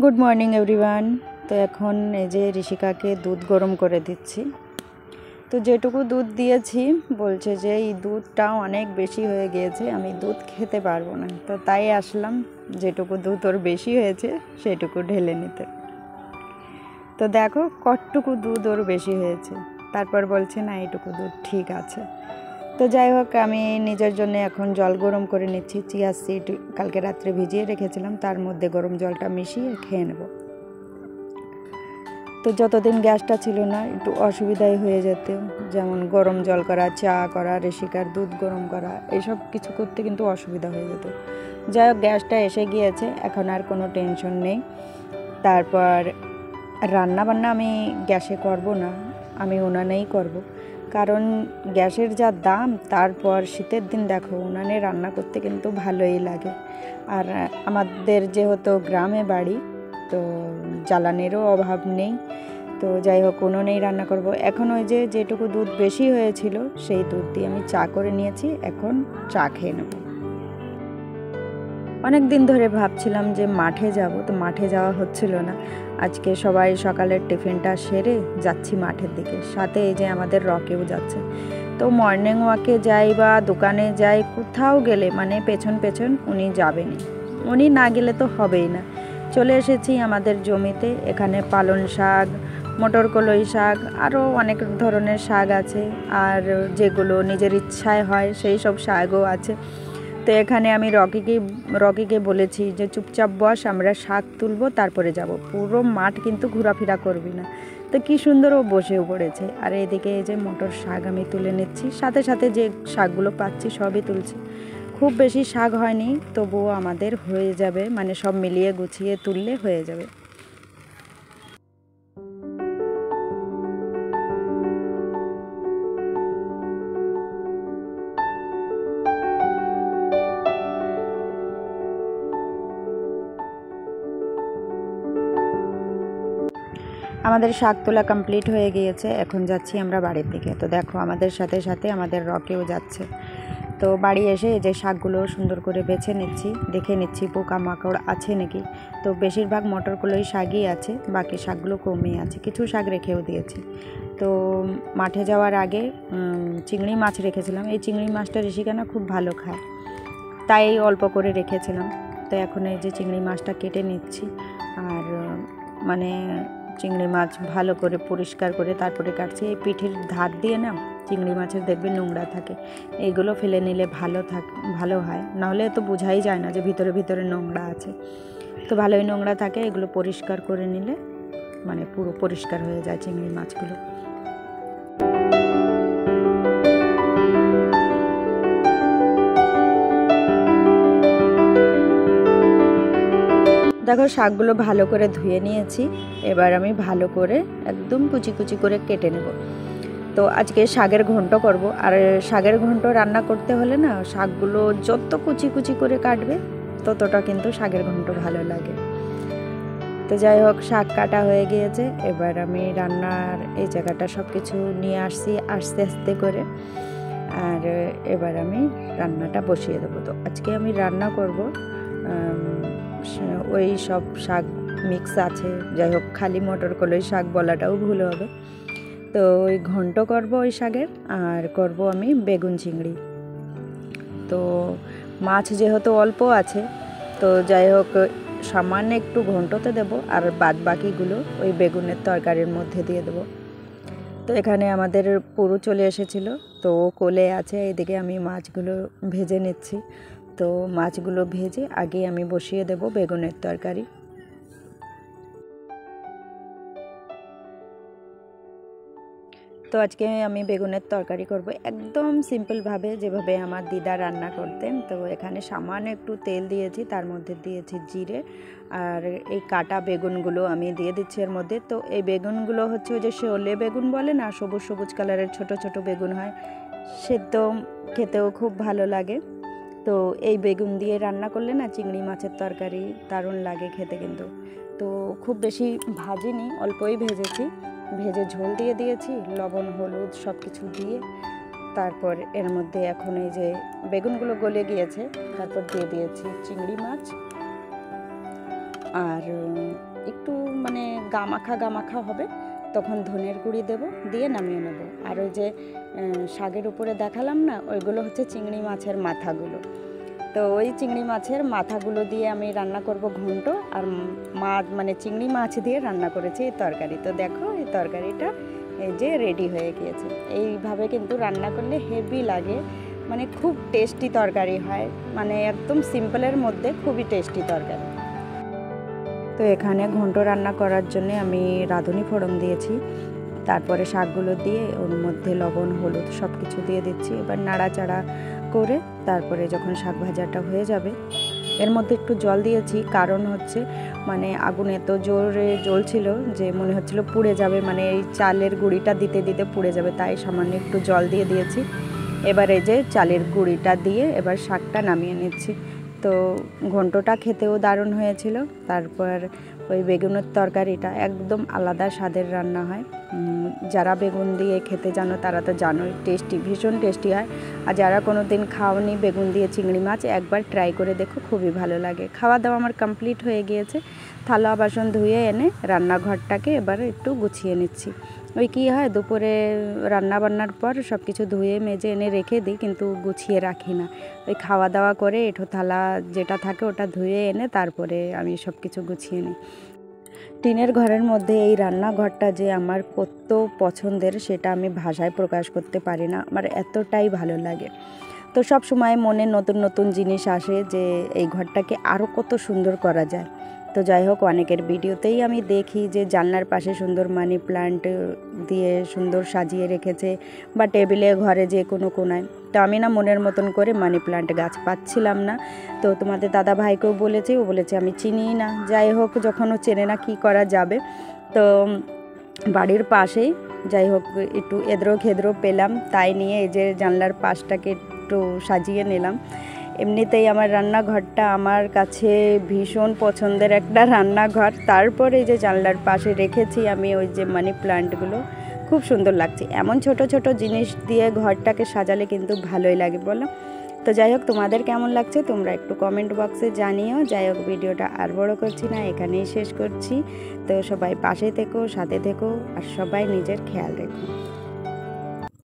Good morning everyone. তো এখন এই যে ঋষিকাকে দুধ গরম করে দিচ্ছি। তো যেটুকু দুধ দিয়েছি বলছে যে এই দুধটা অনেক বেশি হয়ে গিয়েছে, আমি দুধ খেতে পারবো না। তো তাই আসলাম যেটুকু দুধ ওর বেশি হয়েছে সেটুকু ঢেলে নিতে। তো দেখো কতটুকু দুধ ওর বেশি হয়েছে, তারপর বলছে না এইটুকু দুধ ঠিক আছে। তো যাই হোক, আমি নিজের জন্য এখন জল গরম করে নিচ্ছি। চিয়া সিড কালকে রাত্রে ভিজিয়ে রেখেছিলাম, তার মধ্যে গরম জলটা মিশিয়ে খেয়ে নেব। তো যতদিন গ্যাসটা ছিল না একটু অসুবিধাই হয়ে যেত, যেমন গরম জল করা, চা করা, ঋষিকার দুধ গরম করা, এইসব কিছু করতে কিন্তু অসুবিধা হয়ে যেত। যাই হোক, গ্যাসটা এসে গিয়েছে, এখন আর কোনো টেনশন নেই। তারপর রান্না বান্না আমি গ্যাসে করব না, আমি উনানেই করব, কারণ গ্যাসের যা দাম। তারপর শীতের দিন দেখো উনানে রান্না করতে কিন্তু ভালোই লাগে। আর আমাদের যেহেতু গ্রামে বাড়ি, তো জ্বালানিরও অভাব নেই। তো যাই হোক, উনুনেই রান্না করব। এখন ওই যে যেটুকু দুধ বেশি হয়েছিল সেই দুধ দিয়ে আমি চা করে নিয়েছি, এখন চা খেয়ে নেব। অনেক দিন ধরে ভাবছিলাম যে মাঠে যাব, তো মাঠে যাওয়া হচ্ছিল না। আজকে সবাই সকালের টিফিনটা সেরে যাচ্ছি মাঠের দিকে, সাথে এই যে আমাদের রকেও যাচ্ছে। তো মর্নিং ওয়াকে যাই বা দোকানে যাই, কোথাও গেলে মানে পেছন পেছন উনি যাবেনই, উনি না গেলে তো হবেই না। চলে এসেছি আমাদের জমিতে, এখানে পালং শাক, মটর কলই শাক, আরও অনেক ধরনের শাক আছে, আর যেগুলো নিজের ইচ্ছায় হয় সেই সব শাকও আছে। তো এখানে আমি রকিকে বলেছি যে চুপচাপ বস, আমরা শাক তুলবো তারপরে যাব, পুরো মাঠ কিন্তু ঘোরাফেরা করবি না। তো কি সুন্দর ও বসেও পড়েছে। আর এদিকে এই যে মটর শাক আমি তুলে নিচ্ছি, সাথে সাথে যে শাকগুলো পাচ্ছি সবই তুলছি। খুব বেশি শাক হয়নি, তবুও আমাদের হয়ে যাবে, মানে সব মিলিয়ে গুছিয়ে তুললে হয়ে যাবে। আমাদের শাক তোলা কমপ্লিট হয়ে গিয়েছে, এখন যাচ্ছি আমরা বাড়ির দিকে। তো দেখো আমাদের সাথে সাথে আমাদের রকেও যাচ্ছে। তো বাড়ি এসে যে শাকগুলো সুন্দর করে বেছে নিচ্ছি, দেখে নিচ্ছি পোকামাকড় আছে নাকি। তো বেশিরভাগ মটর কলই শাকই আছে, বাকি শাকগুলো কমই আছে, কিছু শাক রেখেও দিয়েছি। তো মাঠে যাওয়ার আগে চিংড়ি মাছ রেখেছিলাম, এই চিংড়ি মাছটা ঋষিকা না খুব ভালো খায়, তাই অল্প করে রেখেছিলাম। তো এখন এই যে চিংড়ি মাছটা কেটে নিচ্ছি, আর মানে চিংড়ি মাছ ভালো করে পরিষ্কার করে তারপরে কাটছি। এই পিঠের ধার দিয়ে না চিংড়ি মাছের দেখবে নোংরা থাকে, এইগুলো ফেলে নিলে ভালো হয়, নাহলে তো বোঝাই যায় না যে ভিতরে ভিতরে নোংরা আছে। তো ভালোই নোংরা থাকে, এগুলো পরিষ্কার করে নিলে মানে পুরো পরিষ্কার হয়ে যায় চিংড়ি মাছগুলো। দেখো শাকগুলো ভালো করে ধুয়ে নিয়েছি, এবার আমি ভালো করে একদম কুচি কুচি করে কেটে নেব। তো আজকে শাকের ঘন্ট করব, আর শাকের ঘন্ট রান্না করতে হলে না শাকগুলো যত কুচি কুচি করে কাটবে ততটা কিন্তু শাকের ঘন্ট ভালো লাগে। তো যাই হোক, শাক কাটা হয়ে গিয়েছে, এবার আমি রান্নার এই জায়গাটা সব কিছু নিয়ে আসছি আস্তে আস্তে করে, আর এবার আমি রান্নাটা বসিয়ে দেবো। তো আজকে আমি রান্না করব ওই সব শাক মিক্স আছে, যাই হোক খালি মটর কলই শাক বলাটাও ভুল হবে। তো ওই ঘন্ট করব ওই শাকের, আর করব আমি বেগুন চিংড়ি। তো মাছ যেহেতু অল্প আছে, তো যাই হোক সামান্য একটু ঘন্টতে দেব, আর বাদ বাকিগুলো ওই বেগুনের তরকারির মধ্যে দিয়ে দেব। তো এখানে আমাদের পুরো চলে এসেছিল, তো কোলে আছে, এদিকে আমি মাছগুলো ভেজে নিচ্ছি। তো মাছগুলো ভেজে আগে আমি বসিয়ে দেব বেগুনের তরকারি। তো আজকে আমি বেগুনের তরকারি করব একদম সিম্পলভাবে, যেভাবে আমার দিদা রান্না করতেন। তো এখানে সামান্য একটু তেল দিয়েছি, তার মধ্যে দিয়েছি জিরে, আর এই কাটা বেগুনগুলো আমি দিয়ে দিচ্ছি এর মধ্যে। তো এই বেগুনগুলো হচ্ছে ওই যে শোলে বেগুন বলে না, সবুজ সবুজ কালারের ছোট ছোট বেগুন হয়, সেদ্ধ খেতেও খুব ভালো লাগে। তো এই বেগুন দিয়ে রান্না করলে না চিংড়ি মাছের তরকারি দারুণ লাগে খেতে কিন্তু। তো খুব বেশি ভাজিনি, অল্পই ভেজেছি, ভেজে ঝোল দিয়ে দিয়েছি, লবণ হলুদ সব কিছু দিয়ে। তারপর এর মধ্যে এখন এই যে বেগুনগুলো গলে গিয়েছে, তারপর দিয়ে দিয়েছি চিংড়ি মাছ, আর একটু মানে গামাখা গামাখা হবে তখন ধনের গুঁড়ি দেবো, দিয়ে নামিয়ে নেব। আর ওই যে শাকের উপরে দেখালাম না, ওইগুলো হচ্ছে চিংড়ি মাছের মাথাগুলো। তো ওই চিংড়ি মাছের মাথাগুলো দিয়ে আমি রান্না করব ঘন্ট, আর মাছ মানে চিংড়ি মাছ দিয়ে রান্না করেছি এই তরকারি। তো দেখো এই তরকারিটা এই যে রেডি হয়ে গিয়েছে। এইভাবে কিন্তু রান্না করলে হেভি লাগে, মানে খুব টেস্টি তরকারি হয়, মানে একদম সিম্পলের মধ্যে খুবই টেস্টি তরকারি। তো এখানে ঘন্ট রান্না করার জন্য আমি রাঁধুনি ফোড়ন দিয়েছি, তারপরে শাকগুলো দিয়ে ওর মধ্যে লবণ হলুদ সব কিছু দিয়ে দিচ্ছি। এবার নাড়াচাড়া করে তারপরে যখন শাক ভাজাটা হয়ে যাবে, এর মধ্যে একটু জল দিয়েছি, কারণ হচ্ছে মানে আগুন এত জোরে জ্বলছিল যে মনে হচ্ছিল পুড়ে যাবে, মানে এই চালের গুঁড়িটা দিতে দিতে পুড়ে যাবে, তাই সামান্য একটু জল দিয়ে দিয়েছি। এবার এই যে চালের গুঁড়িটা দিয়ে এবার শাকটা নামিয়ে নিচ্ছি। তো ঘন্টটা খেতেও দারুণ হয়েছিল। তারপর ওই বেগুনের তরকারিটা একদম আলাদা স্বাদের রান্না হয়। যারা বেগুন দিয়ে খেতে জানো তারা তো জানোই, টেস্টি, ভীষণ টেস্টি হয়। আর যারা কোনো দিন খাওনি বেগুন দিয়ে চিংড়ি মাছ, একবার ট্রাই করে দেখো, খুবই ভালো লাগে। খাওয়া দাওয়া আমার কমপ্লিট হয়ে গিয়েছে। থালা বাসন ধুয়ে এনে রান্নাঘরটাকে এবার একটু গুছিয়ে নিচ্ছি। ওই কী হয়, দুপুরে রান্না বান্নার পর সব কিছু ধুয়ে মেজে এনে রেখে দিই, কিন্তু গুছিয়ে রাখি না। ওই খাওয়া দাওয়া করে এঁঠো থালা যেটা থাকে ওটা ধুয়ে এনে তারপরে আমি সব কিছু গুছিয়ে নিই। টিনের ঘরের মধ্যে এই রান্নাঘরটা যে আমার কত পছন্দের সেটা আমি ভাষায় প্রকাশ করতে পারি না, আমার এতটাই ভালো লাগে। তো সব সময় মনে নতুন নতুন জিনিস আসে যে এই ঘরটাকে আরও কত সুন্দর করা যায়। তো যাই হোক, অনেকের ভিডিওতেই আমি দেখি যে জানলার পাশে সুন্দর মানি প্লান্ট দিয়ে সুন্দর সাজিয়ে রেখেছে, বা টেবিলে ঘরে যে কোনো কোনায়। তো আমি না মনের মতন করে মানি প্লান্ট গাছ পাচ্ছিলাম না। তো তোমাদের দাদা ভাইকেও বলেছি, ও বলেছে আমি চিনি না। যাই হোক, যখন ও চেনে না কী করা যাবে। তো বাড়ির পাশেই যাই হোক একটু এদ্রো খেদ্রো পেলাম, তাই নিয়ে এই যে জানলার পাশটাকে একটু সাজিয়ে নিলাম। এমনিতেই আমার রান্নাঘরটা আমার কাছে ভীষণ পছন্দের একটা রান্নাঘর। তারপরে এই যে জানলার পাশে রেখেছি আমি ওই যে মানি প্লান্টগুলো, খুব সুন্দর লাগছে। এমন ছোট ছোট জিনিস দিয়ে ঘরটাকে সাজালে কিন্তু ভালোই লাগে, বলো। তো যাই হোক, তোমাদের কেমন লাগছে তোমরা একটু কমেন্ট বক্সে জানিও। যাই হোক, ভিডিওটা আর বড় করছি না, এখানেই শেষ করছি। তো সবাই পাশে থেকো, সাথে থেকো, আর সবাই নিজের খেয়াল রেখো।